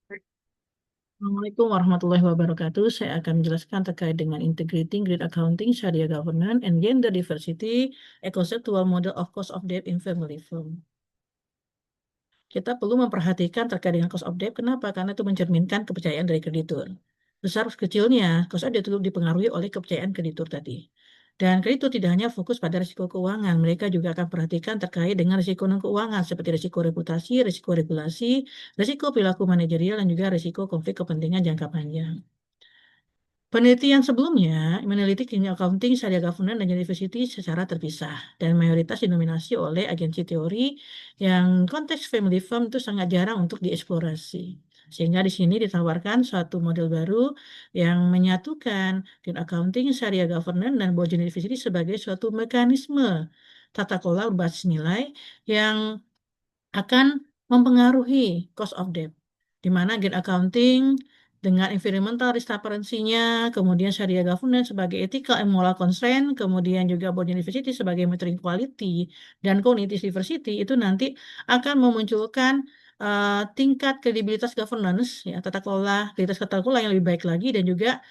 Assalamualaikum warahmatullahi wabarakatuh. Saya akan menjelaskan terkait dengan integrating grid accounting, Sharia governance, and gender diversity, a conceptual model of cost of debt in family firm. Kita perlu memperhatikan terkait dengan cost of debt. Kenapa? Karena itu mencerminkan kepercayaan dari kreditur. Besar kecilnya, cost of debt itu dipengaruhi oleh kepercayaan kreditur tadi. Dan kreditur tidak hanya fokus pada risiko keuangan, mereka juga akan perhatikan terkait dengan risiko non-keuangan seperti risiko reputasi, risiko regulasi, risiko perilaku manajerial, dan juga risiko konflik kepentingan jangka panjang. Penelitian sebelumnya meneliti kimia accounting, syariah governance, dan university secara terpisah dan mayoritas didominasi oleh agensi teori yang konteks family firm itu sangat jarang untuk dieksplorasi. Sehingga di sini ditawarkan suatu model baru yang menyatukan kim accounting, syariah governance, dan Boston University sebagai suatu mekanisme tata kelola berbasis nilai yang akan mempengaruhi cost of debt, di mana gain accounting dengan environmental risk transparansinya, kemudian syariah governance sebagai ethical and moral constraint, kemudian juga Boston University sebagai metering quality, dan cognitive diversity itu nanti akan memunculkan tingkat kredibilitas governance, ya, kredibilitas tata kelola yang lebih baik lagi, dan juga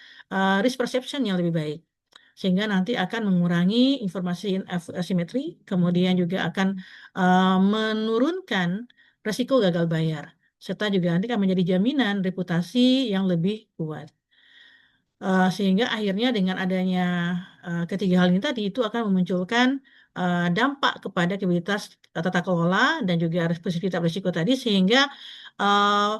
risk perception yang lebih baik. Sehingga nanti akan mengurangi informasi asimetri, kemudian juga akan menurunkan resiko gagal bayar, serta juga nanti akan menjadi jaminan reputasi yang lebih kuat. Sehingga akhirnya dengan adanya ketiga hal ini tadi itu akan memunculkan dampak kepada kredibilitas tata kelola dan juga spesifitas risiko tadi, sehingga uh,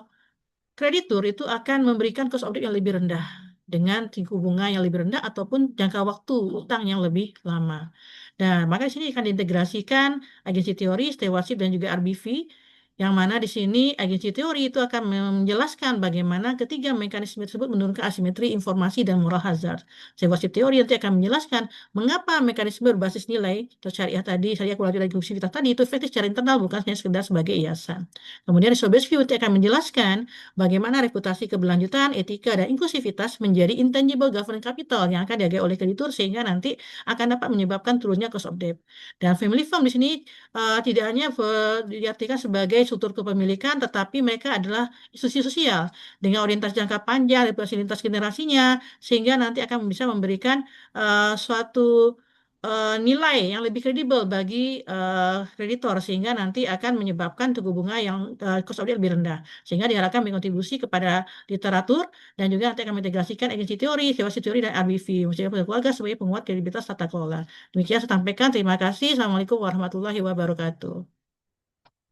kreditur itu akan memberikan cost of debt yang lebih rendah dengan tingkat bunga yang lebih rendah ataupun jangka waktu utang yang lebih lama. Dan maka di sini akan diintegrasikan agensi teori, stewardship, dan juga RBV, yang mana di sini agensi teori itu akan menjelaskan bagaimana ketiga mekanisme tersebut menurunkan asimetri informasi dan moral hazard. Stewardship teori nanti akan menjelaskan mengapa mekanisme berbasis nilai atau syariah tadi, syariah kualitas dan inklusivitas tadi itu efektif secara internal, bukan hanya sekedar sebagai iasan. Kemudian Resource View nanti akan menjelaskan bagaimana reputasi keberlanjutan, etika, dan inklusivitas menjadi intangible governance capital yang akan dijaga oleh kreditur sehingga nanti akan dapat menyebabkan turunnya cost of debt. Dan family firm di sini tidak hanya diartikan sebagai struktur kepemilikan, tetapi mereka adalah institusi sosial dengan orientasi jangka panjang, reputasi lintas generasinya, sehingga nanti akan bisa memberikan suatu nilai yang lebih kredibel bagi kreditor, sehingga nanti akan menyebabkan suku bunga yang cost of debt lebih rendah, sehingga diharapkan berkontribusi kepada literatur dan juga nanti akan mengintegrasikan agensi teori, dan RBV menjadi keluarga sebagai penguat kredibilitas tata kelola. Demikian saya sampaikan. Terima kasih. Assalamualaikum warahmatullahi wabarakatuh.